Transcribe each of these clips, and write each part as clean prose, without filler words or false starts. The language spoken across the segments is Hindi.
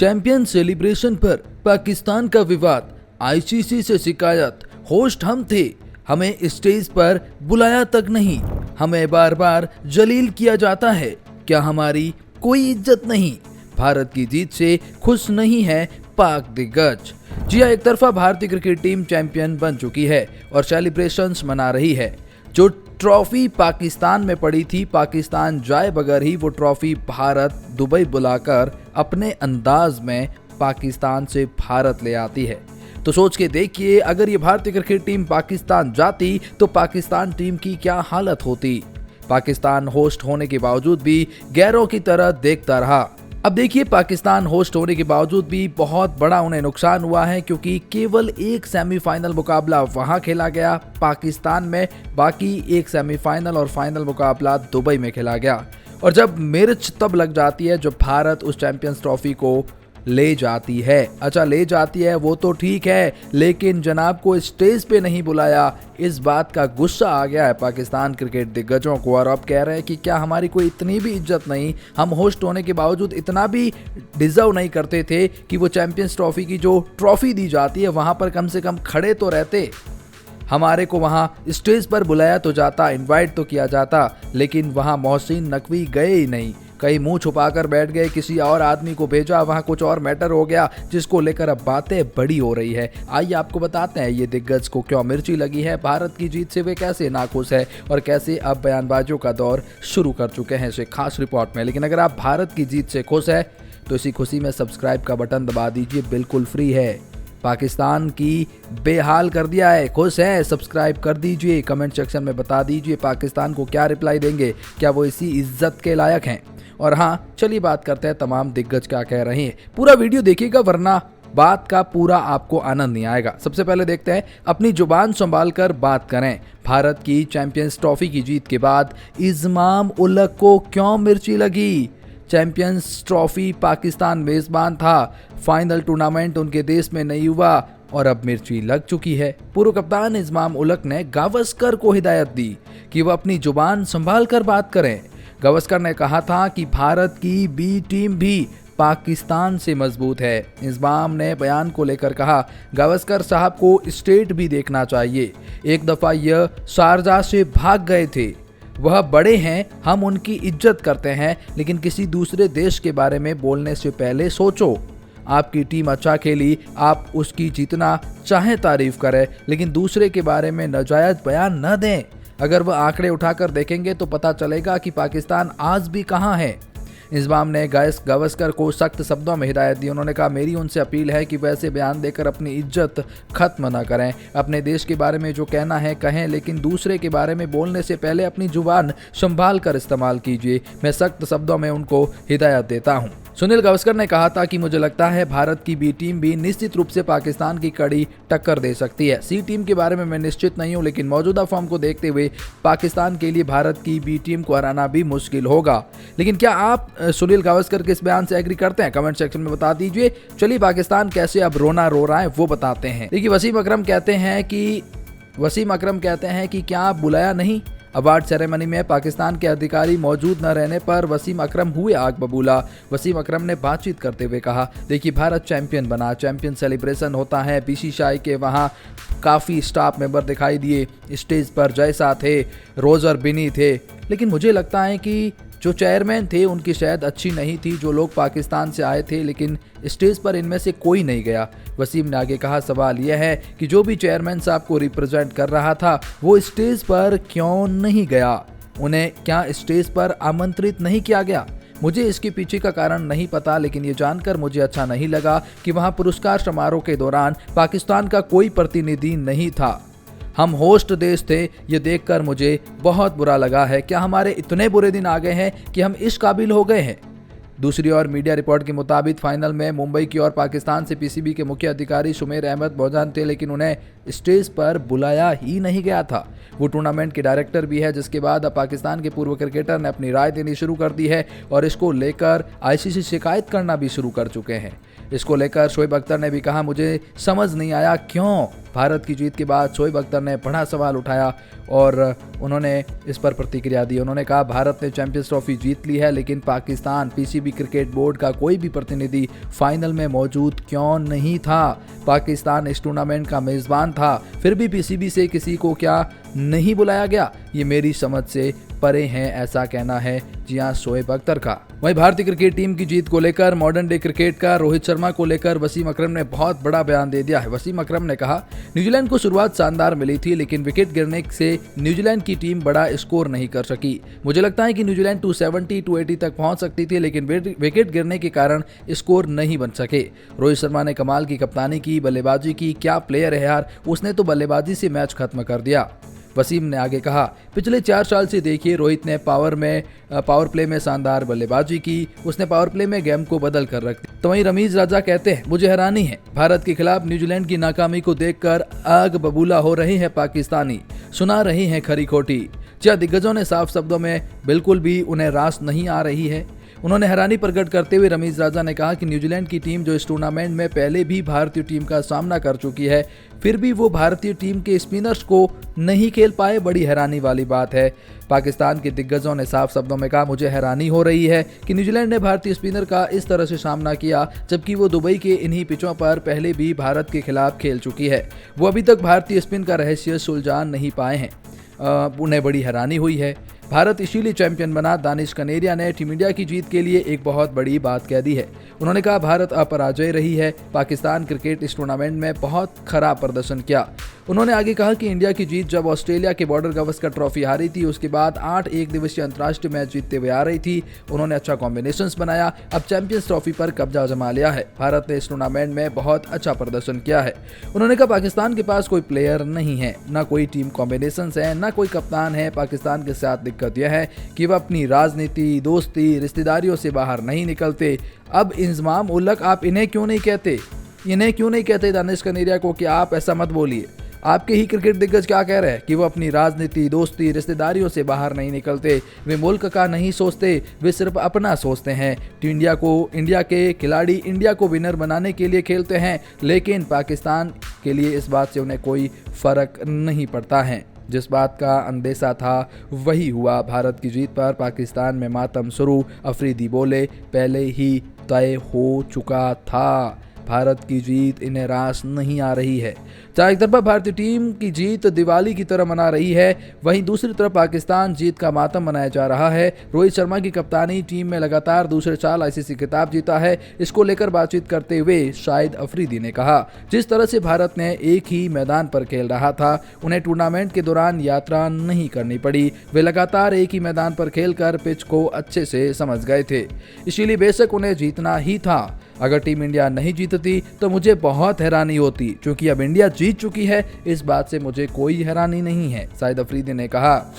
चैंपियन सेलिब्रेशन पर पाकिस्तान का विवाद, आईसीसी से शिकायत, होस्ट हम थे, हमें स्टेज पर बुलाया तक नहीं, हमें बार बार जलील किया जाता है, क्या हमारी कोई इज्जत नहीं, भारत की जीत से खुश नहीं है पाक दिग्गज। जी हां, एक तरफा भारतीय क्रिकेट टीम चैंपियन बन चुकी है और सेलिब्रेशंस मना रही है। जो ट्रॉफी पाकिस्तान में पड़ी थी, पाकिस्तान जाए बगैर ही वो ट्रॉफी भारत दुबई बुलाकर अपने अंदाज में पाकिस्तान से भारत ले आती है। तो सोच के देखिए, अगर ये भारतीय क्रिकेट टीम पाकिस्तान जाती तो पाकिस्तान टीम की क्या हालत होती। पाकिस्तान होस्ट होने के बावजूद भी गैरों की तरह देखता रहा। अब देखिए, पाकिस्तान होस्ट होने के बावजूद भी बहुत बड़ा उन्हें नुकसान हुआ है, क्योंकि केवल एक सेमीफाइनल मुकाबला वहां खेला गया पाकिस्तान में, बाकी एक सेमीफाइनल और फाइनल मुकाबला दुबई में खेला गया। और जब मिर्च तब लग जाती है जब भारत उस चैंपियंस ट्रॉफी को ले जाती है। अच्छा, ले जाती है वो तो ठीक है, लेकिन जनाब को स्टेज पे नहीं बुलाया, इस बात का गुस्सा आ गया है पाकिस्तान क्रिकेट दिग्गजों को। और अब कह रहे हैं कि क्या हमारी कोई इतनी भी इज्जत नहीं, हम होस्ट होने के बावजूद इतना भी डिजर्व नहीं करते थे कि वो चैंपियंस ट्रॉफी की जो ट्रॉफी दी जाती है वहां पर कम से कम खड़े तो रहते। हमारे को वहां स्टेज पर बुलाया तो जाता, इनवाइट तो किया जाता, लेकिन वहां मोहसिन नकवी गए ही नहीं। कहीं मुंह छुपाकर बैठ गए, किसी और आदमी को भेजा, वहां कुछ और मैटर हो गया जिसको लेकर अब बातें बड़ी हो रही है। आइए आपको बताते हैं ये दिग्गज को क्यों मिर्ची लगी है, भारत की जीत से वे कैसे नाखुश है और कैसे अब बयानबाजियों का दौर शुरू कर चुके हैं इसे खास रिपोर्ट में। लेकिन अगर आप भारत की जीत से खुश है तो इसी खुशी में सब्सक्राइब का बटन दबा दीजिए, बिल्कुल फ्री है। पाकिस्तान की बेहाल कर दिया है, खुश है, सब्सक्राइब कर दीजिए। कमेंट सेक्शन में बता दीजिए पाकिस्तान को क्या रिप्लाई देंगे, क्या वो इसी इज्जत के लायक हैं। और हाँ, चलिए बात करते हैं तमाम दिग्गज क्या कह रहे हैं। पूरा वीडियो देखिएगा वरना बात का पूरा आपको आनंद नहीं आएगा। सबसे पहले देखते हैं, अपनी जुबान संभाल कर बात करें। भारत की चैंपियंस ट्रॉफी की जीत के बाद इमाम उलग को क्यों मिर्ची लगी। चैंपियंस ट्रॉफी पाकिस्तान मेजबान था, फाइनल टूर्नामेंट उनके देश में नहीं हुआ और अब मिर्ची लग चुकी है। पूर्व कप्तान इमाम उलग ने गावस्कर को हिदायत दी कि वह अपनी जुबान संभाल कर बात करें। गावस्कर ने कहा था कि भारत की बी टीम भी पाकिस्तान से मजबूत है। इमाम ने बयान को लेकर कहा, गावस्कर साहब को स्टेट भी देखना चाहिए। एक दफा यह शारजा से भाग गए थे, वह बड़े हैं, हम उनकी इज्जत करते हैं, लेकिन किसी दूसरे देश के बारे में बोलने से पहले सोचो। आपकी टीम अच्छा खेली, आप उसकी जितना चाहे तारीफ करें, लेकिन दूसरे के बारे में नाजायज बयान न दें। अगर वह आंकड़े उठाकर देखेंगे तो पता चलेगा कि पाकिस्तान आज भी कहां है। इमाम ने गावस्कर को सख्त शब्दों में हिदायत दी। उन्होंने कहा, मेरी उनसे अपील है कि वैसे बयान देकर अपनी इज्जत खत्म न करें। अपने देश के बारे में जो कहना है कहें, लेकिन दूसरे के बारे में बोलने से पहले अपनी जुबान संभाल कर इस्तेमाल कीजिए। मैं सख्त शब्दों में उनको हिदायत देता हूँ। सुनील गावस्कर ने कहा था कि मुझे लगता है भारत की बी टीम भी निश्चित रूप से पाकिस्तान की कड़ी टक्कर दे सकती है। सी टीम के बारे में मैं निश्चित नहीं हूं, लेकिन मौजूदा फॉर्म को देखते हुए पाकिस्तान के लिए भारत की बी टीम को हराना भी मुश्किल होगा। लेकिन क्या आप सुनील गावस्कर के इस बयान से एग्री करते हैं? कमेंट सेक्शन में बता दीजिए। चलिए पाकिस्तान कैसे अब रोना रो रहा है वो बताते हैं। देखिए, वसीम अकरम कहते हैं कि क्या आप बुलाया नहीं। अवार्ड सेरेमनी में पाकिस्तान के अधिकारी मौजूद न रहने पर वसीम अकरम हुए आग बबूला। वसीम अकरम ने बातचीत करते हुए कहा, देखिए, भारत चैंपियन बना, चैंपियन सेलिब्रेशन होता है, बीसीसीआई के वहाँ काफ़ी स्टाफ मेंबर दिखाई दिए, स्टेज पर जयसा थे, रोजर बिनी थे, लेकिन मुझे लगता है कि जो चेयरमैन थे उनकी शायद अच्छी नहीं थी। जो लोग पाकिस्तान से आए थे, लेकिन स्टेज पर इनमें से कोई नहीं गया। वसीम ने आगे कहा, सवाल यह है कि जो भी चेयरमैन साहब को रिप्रेजेंट कर रहा था वो स्टेज पर क्यों नहीं गया, उन्हें क्या स्टेज पर आमंत्रित नहीं किया गया। मुझे इसके पीछे का कारण नहीं पता, लेकिन ये जानकर मुझे अच्छा नहीं लगा कि वहाँ पुरस्कार समारोह के दौरान पाकिस्तान का कोई प्रतिनिधि नहीं था। हम होस्ट देश थे, ये देखकर मुझे बहुत बुरा लगा है। क्या हमारे इतने बुरे दिन आ गए हैं कि हम इस काबिल हो गए हैं। दूसरी ओर मीडिया रिपोर्ट के मुताबिक फाइनल में मुंबई की ओर पाकिस्तान से पीसीबी के मुख्य अधिकारी शुमेर अहमद मौजूद थे, लेकिन उन्हें स्टेज पर बुलाया ही नहीं गया था। वो टूर्नामेंट के डायरेक्टर भी है, जिसके बाद अब पाकिस्तान के पूर्व क्रिकेटर ने अपनी राय देनी शुरू कर दी है और इसको लेकर आईसीसी शिकायत करना भी शुरू कर चुके हैं। इसको लेकर शोएब अख्तर ने भी कहा, मुझे समझ नहीं आया क्यों भारत की जीत के बाद शोएब अख्तर ने बड़ा सवाल उठाया और उन्होंने इस पर प्रतिक्रिया दी। उन्होंने कहा, भारत ने चैंपियंस ट्रॉफी जीत ली है, लेकिन पाकिस्तान पीसीबी क्रिकेट बोर्ड का कोई भी प्रतिनिधि फाइनल में मौजूद क्यों नहीं था? पाकिस्तान इस टूर्नामेंट का मेजबान था, फिर भी पीसीबी से किसी को क्या नहीं बुलाया गया? ये मेरी समझ से परे हैं, ऐसा कहना है जी हां शोएब अख्तर का। वहीं भारतीय क्रिकेट टीम की जीत को लेकर मॉडर्न डे क्रिकेट का रोहित शर्मा को लेकर वसीम अकरम ने बहुत बड़ा बयान दे दिया है। वसीम अकरम ने कहा, न्यूजीलैंड को शुरुआत शानदार मिली थी, लेकिन विकेट गिरने से न्यूजीलैंड की टीम बड़ा स्कोर नहीं कर सकी। मुझे लगता है कि न्यूजीलैंड 270-280 तक पहुंच सकती थी, लेकिन विकेट गिरने के कारण स्कोर नहीं बन सके। रोहित शर्मा ने कमाल की कप्तानी की, बल्लेबाजी की, क्या प्लेयर है यार, उसने तो बल्लेबाजी से मैच खत्म कर दिया। वसीम ने आगे कहा, पिछले 4 साल से देखिए, रोहित ने पावर प्ले में शानदार बल्लेबाजी की, उसने पावर प्ले में गेम को बदल कर रख दिया। तो वहीं रमीज राजा कहते हैं, मुझे हैरानी है, भारत के खिलाफ न्यूजीलैंड की नाकामी को देखकर आग बबूला हो रहे हैं पाकिस्तानी, सुना रही हैं खरी खोटी। क्या दिग्गजों ने साफ शब्दों में बिल्कुल भी उन्हें रास नहीं आ रही है? उन्होंने हैरानी प्रकट करते हुए रमीज राजा ने कहा कि न्यूजीलैंड की टीम जो इस टूर्नामेंट में पहले भी भारतीय टीम का सामना कर चुकी है, फिर भी वो भारतीय टीम के स्पिनर्स को नहीं खेल पाए, बड़ी हैरानी वाली बात है। पाकिस्तान के दिग्गजों ने साफ शब्दों में कहा, मुझे हैरानी हो रही है कि न्यूजीलैंड ने भारतीय स्पिनर का इस तरह से सामना किया, जबकि वो दुबई के इन्हीं पिचों पर पहले भी भारत के खिलाफ खेल चुकी है। वो अभी तक भारतीय स्पिन का रहस्य सुलझा नहीं पाए हैं। उन्हें बड़ी हैरानी हुई है। भारत इसीलिए चैंपियन बना। दानिश कनेरिया ने टीम इंडिया की जीत के लिए एक बहुत बड़ी बात कह दी है। उन्होंने कहा, भारत अपराजय रही है, पाकिस्तान क्रिकेट इस टूर्नामेंट में बहुत खराब प्रदर्शन किया। उन्होंने आगे कहा कि इंडिया की जीत जब ऑस्ट्रेलिया के बॉर्डर गावस्कर ट्रॉफी हारी थी, उसके बाद 8 एक दिवसीय अंतर्राष्ट्रीय मैच जीतते हुए आ रही थी। उन्होंने अच्छा कॉम्बिनेशंस बनाया, अब चैंपियंस ट्रॉफी पर कब्जा जमा लिया है। भारत ने इस टूर्नामेंट में बहुत अच्छा प्रदर्शन किया है। उन्होंने कहा, पाकिस्तान के पास कोई प्लेयर नहीं है, ना कोई टीम कॉम्बिनेशंस है, ना कोई कप्तान है। पाकिस्तान के साथ दिक्कत यह है कि वह अपनी राजनीति, दोस्ती, रिश्तेदारियों से बाहर नहीं निकलते। अब इंजमाम उल्लक आप इन्हें क्यों नहीं कहते दानिश कनेरिया को कि आप ऐसा मत बोलिए? आपके ही क्रिकेट दिग्गज क्या कह रहे हैं कि वो अपनी राजनीति, दोस्ती, रिश्तेदारियों से बाहर नहीं निकलते, वे मुल्क का नहीं सोचते, वे सिर्फ अपना सोचते हैं। इंडिया के खिलाड़ी इंडिया को विनर बनाने के लिए खेलते हैं, लेकिन पाकिस्तान के लिए इस बात से उन्हें कोई फर्क नहीं पड़ता है। जिस बात का अंदेशा था वही हुआ। भारत की जीत पर पाकिस्तान में मातम शुरू। अफरीदी बोले, पहले ही तय हो चुका था, भारत की जीत इन्हें रास नहीं आ रही है। जहाँ एक तरफ भारतीय टीम की जीत दिवाली की तरह मना रही है, वहीं दूसरी तरफ पाकिस्तान जीत का मातम मनाया जा रहा है। रोहित शर्मा की कप्तानी टीम में लगातार दूसरे साल आईसीसी खिताब जीता है। इसको लेकर बातचीत करते हुए शाहिद अफरीदी ने कहा, जिस तरह से भारत ने एक ही मैदान पर खेल रहा था, उन्हें टूर्नामेंट के दौरान यात्रा नहीं करनी पड़ी। वे लगातार एक ही मैदान पर खेलकर पिच को अच्छे से समझ गए थे, इसीलिए बेशक उन्हें जीतना ही था। अगर टीम इंडिया नहीं जीतती तो मुझे बहुत हैरानी होती, क्योंकि अब इंडिया जीत चुकी है, इस बात से मुझे कोई हैरानी नहीं है। शाहिद अफरीदी ने कहा,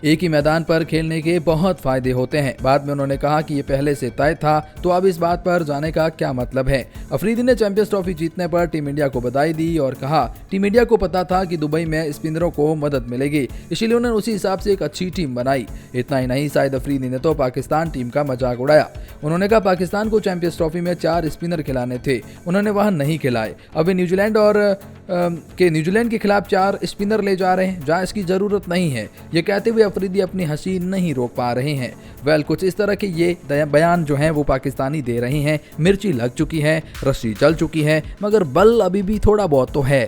एक ही मैदान पर खेलने के बहुत फायदे होते हैं। बाद में उन्होंने कहा कि ये पहले से तय था, तो अब इस बात पर जाने का क्या मतलब है। अफरीदी ने चैंपियंस ट्रॉफी जीतने पर टीम इंडिया को बधाई दी और कहा, टीम इंडिया को पता था कि दुबई में स्पिनरों को मदद मिलेगी, इसीलिए उन्होंने उसी हिसाब से एक अच्छी टीम बनाई। इतना ही नहीं, शाहिद अफरीदी ने तो पाकिस्तान टीम का मजाक उड़ाया। उन्होंने कहा, पाकिस्तान को चैंपियंस ट्रॉफी में 4 स्पिनर खिलाने थे, उन्होंने वहां नहीं खिलाए। अब वे न्यूजीलैंड के खिलाफ 4 स्पिनर ले जा रहे हैं, जहां इसकी जरूरत नहीं है। ये कहते हुए अफरीदी अपनी हंसी नहीं रोक पा रहे हैं। कुछ इस तरह के ये बयान जो हैं वो पाकिस्तानी दे रहे हैं। मिर्ची लग चुकी है, रस्सी चल चुकी है, मगर बल अभी भी थोड़ा बहुत तो है।